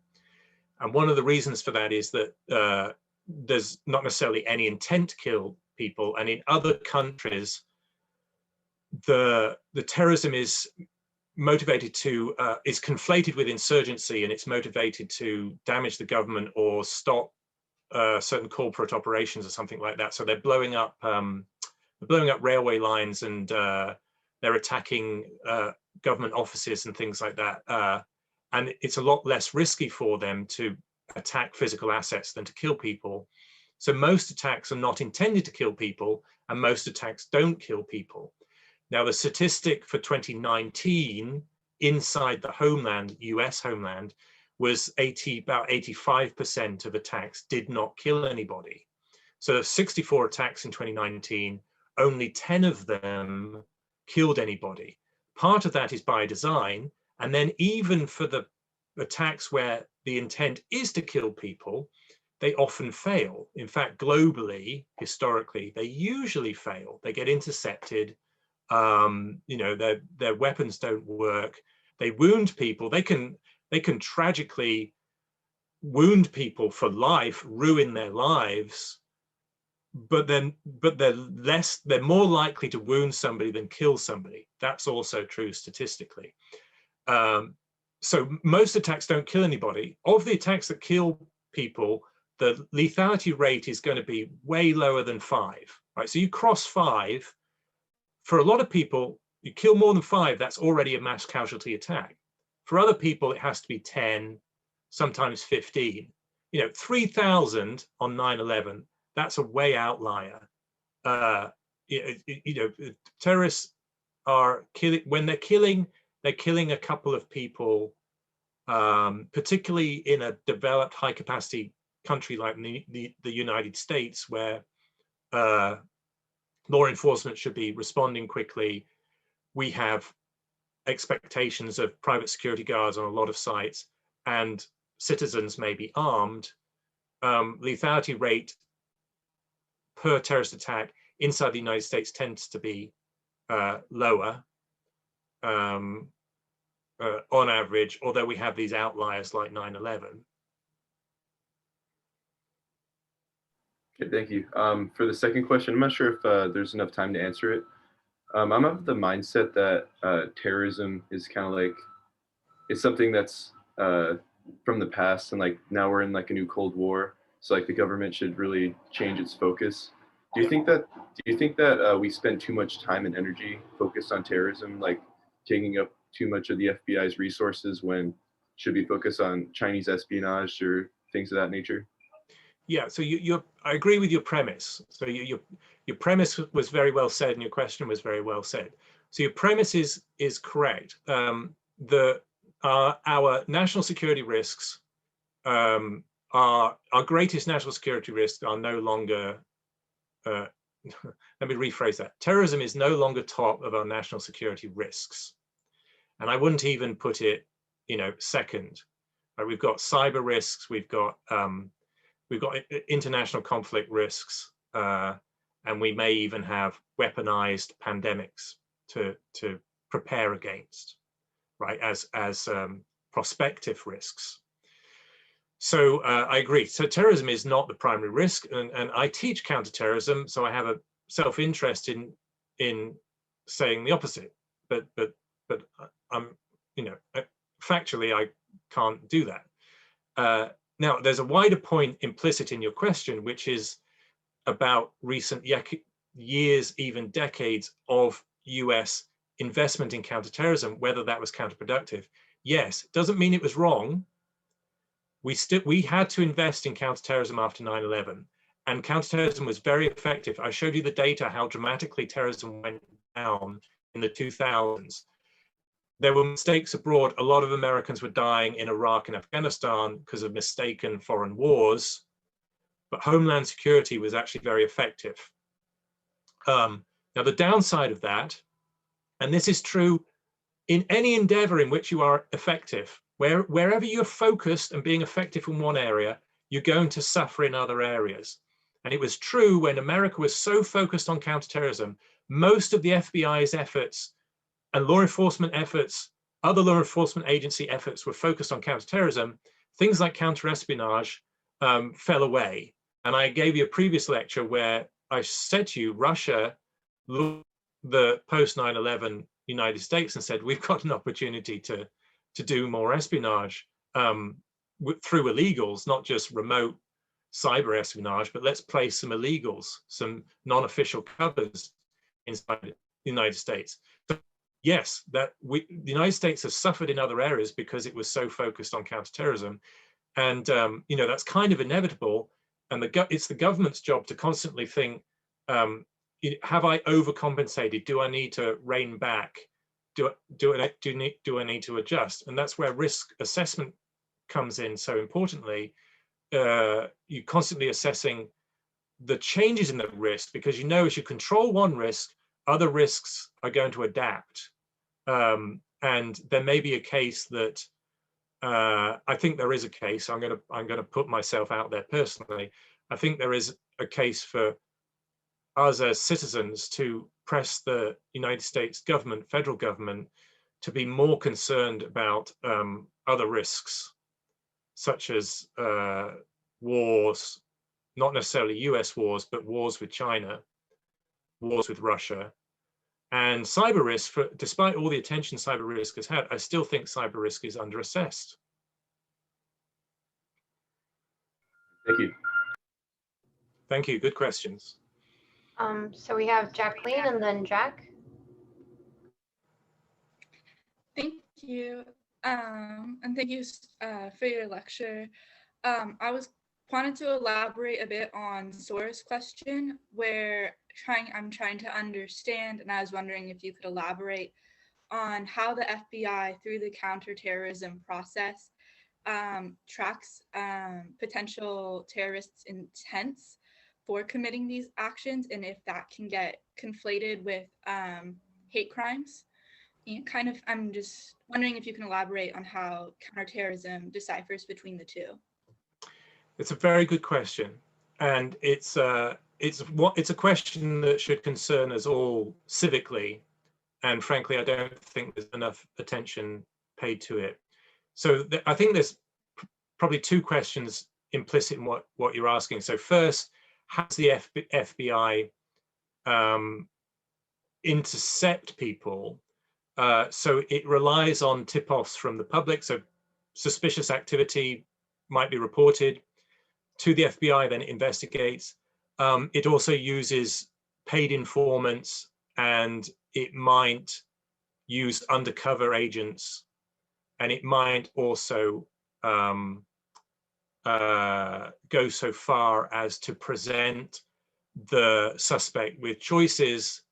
And one of the reasons for that is that there's not necessarily any intent to kill people. And in other countries, the terrorism is motivated to, is conflated with insurgency, and it's motivated to damage the government or stop certain corporate operations or something like that. So they're blowing up railway lines, and they're attacking government offices and things like that. And it's a lot less risky for them to attack physical assets than to kill people. So most attacks are not intended to kill people, and most attacks don't kill people. Now, the statistic for 2019 inside the homeland, US homeland, was about 85% of attacks did not kill anybody. So of 64 attacks in 2019, only 10 of them killed anybody. Part of that is by design. And then even for the attacks where the intent is to kill people, they often fail. In fact, globally, historically, they usually fail. They get intercepted. Their weapons don't work. They wound people. They can tragically wound people for life, ruin their lives, but they're more likely to wound somebody than kill somebody. That's also true statistically. So most attacks don't kill anybody. Of the attacks that kill people, the lethality rate is going to be way lower than 5, right? So you cross 5, for a lot of people, you kill more than 5, that's already a mass casualty attack. For other people, it has to be 10, sometimes 15. 3,000 on 9/11, that's a way outlier. Terrorists are killing, when they're killing a couple of people, particularly in a developed high capacity country like the United States, where law enforcement should be responding quickly. We have expectations of private security guards on a lot of sites, and citizens may be armed. Lethality rate per terrorist attack inside the United States tends to be lower on average, although we have these outliers like 9/11. Okay, thank you. For the second question, I'm not sure if there's enough time to answer it. I'm of the mindset that terrorism is kind of like, it's something that's from the past, and like now we're in like a new Cold War. So like the government should really change its focus. Do you think that we spend too much time and energy focused on terrorism, like taking up too much of the FBI's resources when should be focused on Chinese espionage or things of that nature? Yeah, so I agree with your premise. So your premise was very well said, and your question was very well said. So your premise is correct. Our national security risks, our greatest national security risks are no longer. Let me rephrase that. Terrorism is no longer top of our national security risks, and I wouldn't even put it, second. Right? We've got cyber risks. We've got international conflict risks, and we may even have weaponized pandemics to prepare against, right, as prospective risks. So I agree. So terrorism is not the primary risk, and I teach counterterrorism, so I have a self-interest in saying the opposite. But I'm, factually, I can't do that. Now, there's a wider point implicit in your question, which is about recent years, even decades of US investment in counterterrorism, whether that was counterproductive. Yes, it doesn't mean it was wrong. We had to invest in counterterrorism after 9/11, and counterterrorism was very effective. I showed you the data, how dramatically terrorism went down in the 2000s. There were mistakes abroad. A lot of Americans were dying in Iraq and Afghanistan because of mistaken foreign wars, but Homeland Security was actually very effective. Now, the downside of that, and this is true in any endeavor in which you are effective, wherever you're focused and being effective in one area, you're going to suffer in other areas. And it was true when America was so focused on counterterrorism, most of the FBI's efforts and law enforcement efforts, other law enforcement agency efforts were focused on counterterrorism. Things like counterespionage fell away. And I gave you a previous lecture where I said to you, Russia looked at the post 9/11 United States and said, we've got an opportunity to do more espionage through illegals, not just remote cyber espionage, but let's place some illegals, some non-official covers inside the United States. So yes, the United States has suffered in other areas because it was so focused on counterterrorism. And you know, that's kind of inevitable. And it's the government's job to constantly think, have I overcompensated? Do I need to rein back? Do I need to adjust? And that's where risk assessment comes in so importantly. You're constantly assessing the changes in the risk, because you know as you control one risk, other risks are going to adapt. And there may be a case that I think there is a case. I'm going to put myself out there personally. I think there is a case for us as citizens to press the United States government, federal government, to be more concerned about other risks, such as wars, not necessarily US wars, but wars with China, wars with Russia, and cyber risk. Despite all the attention cyber risk has had, I still think cyber risk is underassessed. Thank you. Thank you. Good questions. So we have Jacqueline and then Jack. Thank you. And thank you for your lecture. I wanted to elaborate a bit on Sora's question, where I'm trying to understand, and I was wondering if you could elaborate on how the FBI, through the counterterrorism process, tracks potential terrorists' intents for committing these actions, and if that can get conflated with hate crimes. And I'm just wondering if you can elaborate on how counterterrorism deciphers between the two. It's a very good question, and it's a question that should concern us all civically, and frankly, I don't think there's enough attention paid to it. So I think there's probably two questions implicit in what you're asking. So first, how does the FBI intercept people? So it relies on tip-offs from the public. So suspicious activity might be reported to the FBI, then it investigates. It also uses paid informants, and it might use undercover agents, and it might also go so far as to present the suspect with choices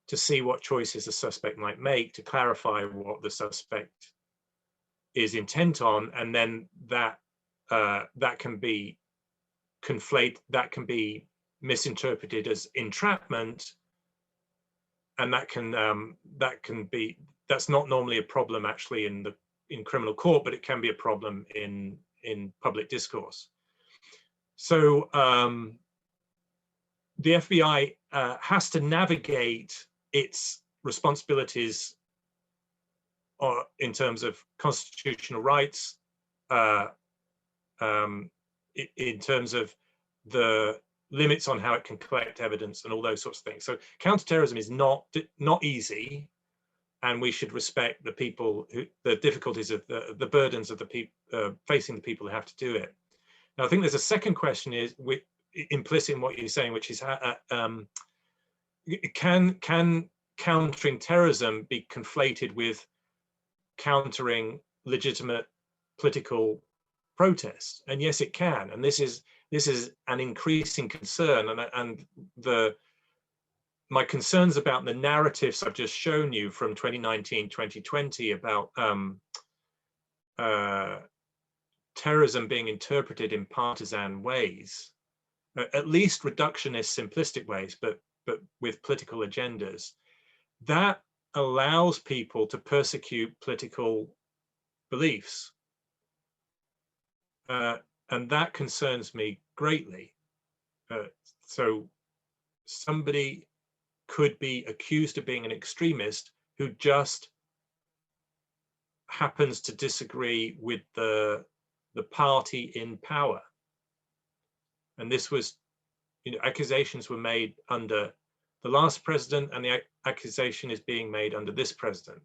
to see what choices the suspect might make, to clarify what the suspect is intent on, and then that can be misinterpreted as entrapment, and that's not normally a problem actually in criminal court, but it can be a problem in public discourse. So the FBI has to navigate its responsibilities in terms of constitutional rights, in terms of the limits on how it can collect evidence and all those sorts of things. So counterterrorism is not easy, and we should respect the people the difficulties of the burdens of the people facing the people who have to do it. Now, I think there's a second question implicit in what you're saying, which is can countering terrorism be conflated with countering legitimate political protests? And yes, it can. And this is an increasing concern. And my concerns about the narratives I've just shown you from 2019, 2020 about terrorism being interpreted in partisan ways, at least reductionist, simplistic ways, but with political agendas, that allows people to persecute political beliefs. And that concerns me greatly. So somebody could be accused of being an extremist who just happens to disagree with the party in power. And this was, accusations were made under the last president, and the accusation is being made under this president.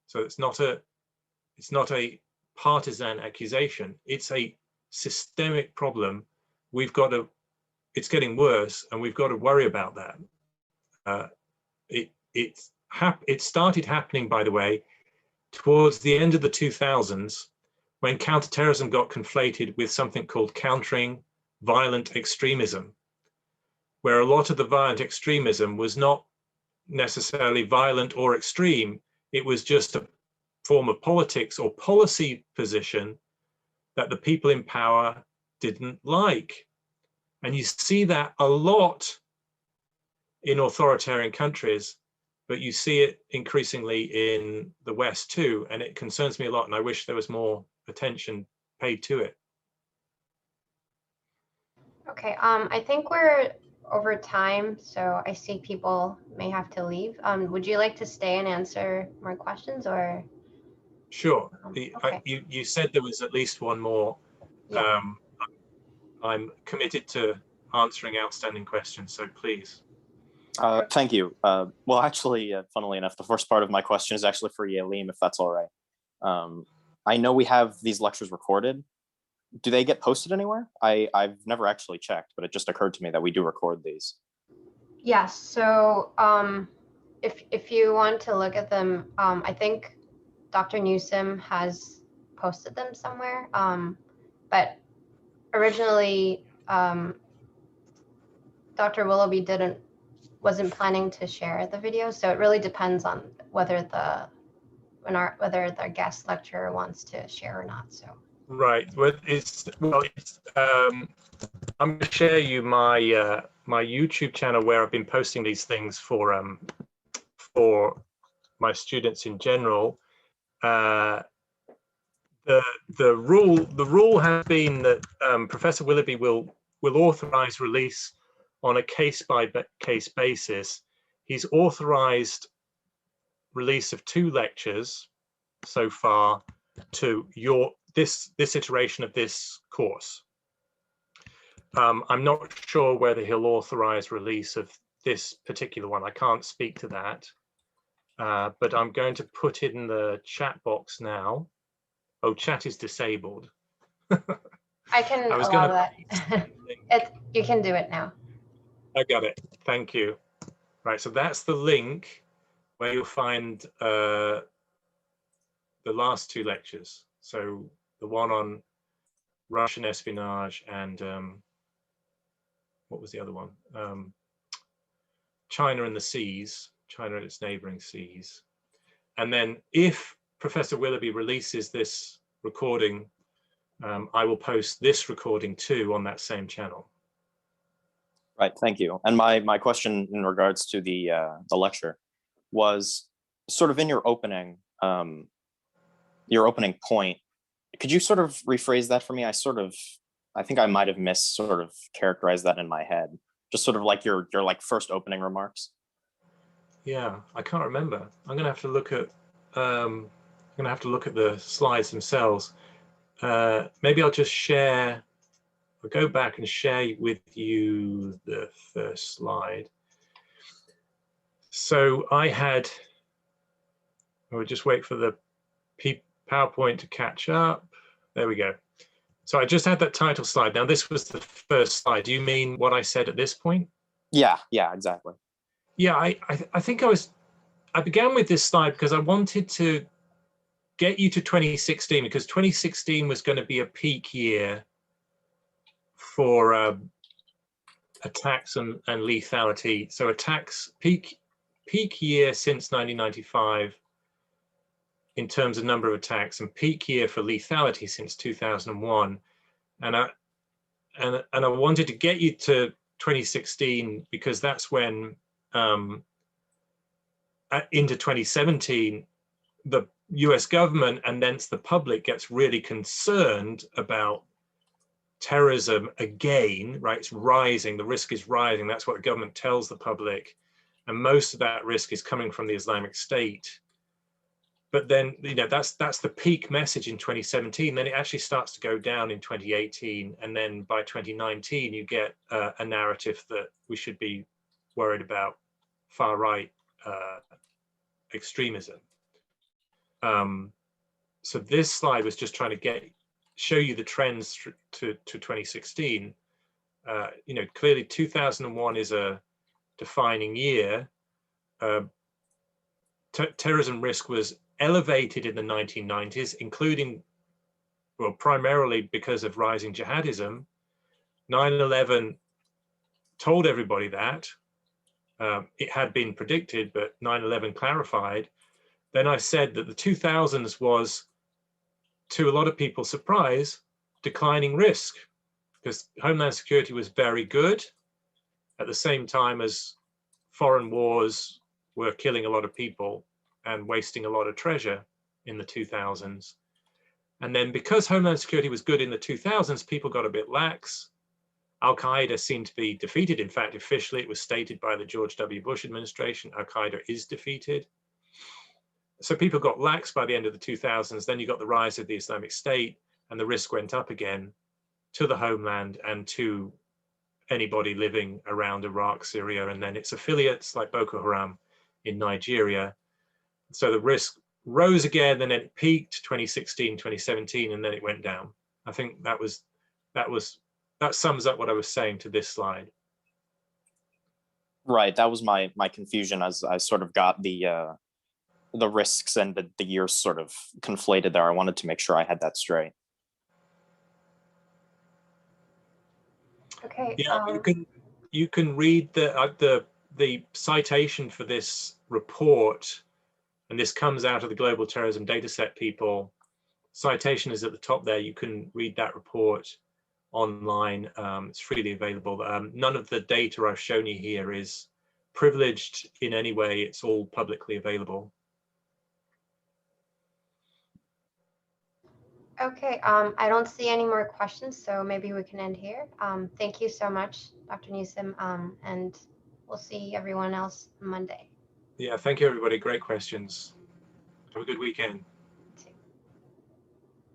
So it's not a partisan accusation. It's a systemic problem. It's getting worse, and we've got to worry about that. It started happening, by the way, towards the end of the 2000s, when counterterrorism got conflated with something called countering violent extremism, where a lot of the violent extremism was not necessarily violent or extreme. It was just a form of politics or policy position that the people in power didn't like. And you see that a lot in authoritarian countries, but you see it increasingly in the West too. And it concerns me a lot, and I wish there was more attention paid to it. Okay, I think we're over time, so I see people may have to leave. Would you like to stay and answer more questions, or? Sure. Okay. You said there was at least one more. Yeah. I'm committed to answering outstanding questions, so please. Thank you. Well, actually, funnily enough, the first part of my question is actually for Yalim, if that's all right. I know we have these lectures recorded. Do they get posted anywhere? I've never actually checked, but it just occurred to me that we do record these. Yes. So if you want to look at them, I think Dr. Newsom has posted them somewhere. But originally, Dr. Willoughby wasn't planning to share the video. So it really depends on whether the guest lecturer wants to share or not. So. Right. Well, I'm going to share you my my YouTube channel where I've been posting these things for my students in general. The rule has been that Professor Willoughby will authorize release on a case-by-case basis. He's authorized release of 2 lectures so far to this iteration of this course. I'm not sure whether he'll authorize release of this particular one. I can't speak to that, but I'm going to put it in the chat box now. Oh, chat is disabled. I can allow that. You can do it now. I got it. Thank you. Right, so that's the link where you'll find the last 2 lectures. So the one on Russian espionage and what was the other one? China and the seas, China and its neighboring seas. And then if Professor Willoughby releases this recording, I will post this recording too on that same channel. Right, thank you. And my question in regards to the lecture was sort of in your opening point. Could you sort of rephrase that for me? I think I might have characterized that in my head. Just sort of like your like first opening remarks. Yeah, I can't remember. I'm gonna have to look at the slides themselves. Maybe I'll just share. I'll go back and share with you the first slide. So we'll just wait for the PowerPoint to catch up. There we go. So I just had that title slide. Now this was the first slide. Do you mean what I said at this point? Yeah, exactly. Yeah, I think I began with this slide because I wanted to get you to 2016, because 2016 was going to be a peak year for attacks and lethality. So attacks, peak year since 1995 in terms of number of attacks, and peak year for lethality since 2001. And I wanted to get you to 2016 because that's when into 2017 the US government and thence the public gets really concerned about terrorism again, right? It's rising, the risk is rising. That's what the government tells the public. And most of that risk is coming from the Islamic State. But then, you know, that's the peak message in 2017. Then it actually starts to go down in 2018. And then by 2019, you get a narrative that we should be worried about far right extremism. So this slide was just trying to show you the trends to 2016. You know, clearly 2001 is a defining year. Terrorism risk was elevated in the 1990s, including, well, primarily because of rising jihadism. 9/11 told everybody that. It had been predicted, but 9/11 clarified. Then I said that the 2000s was, to a lot of people's surprise, declining risk, because Homeland Security was very good at the same time as foreign wars were killing a lot of people and wasting a lot of treasure in the 2000s. And then because Homeland Security was good in the 2000s, people got a bit lax. Al-Qaeda seemed to be defeated. In fact, officially, it was stated by the George W. Bush administration, Al-Qaeda is defeated. So people got lax by the end of the 2000s. Then you got the rise of the Islamic State, and the risk went up again to the homeland and to anybody living around Iraq, Syria, and then its affiliates like Boko Haram in Nigeria. So the risk rose again, and then it peaked 2016, 2017, and then it went down. I think that sums up what I was saying to this slide. Right, that was my confusion, as I sort of got the risks and the years sort of conflated there. I wanted to make sure I had that straight. Okay. Yeah, you can read the citation for this report, and this comes out of the Global Terrorism Dataset people. Citation is at the top there. You can read that report online. It's freely available. None of the data I've shown you here is privileged in any way. It's all publicly available. Okay, I don't see any more questions, so maybe we can end here. Thank you so much, Dr. Newsom, and we'll see everyone else Monday. Yeah, thank you, everybody. Great questions. Have a good weekend.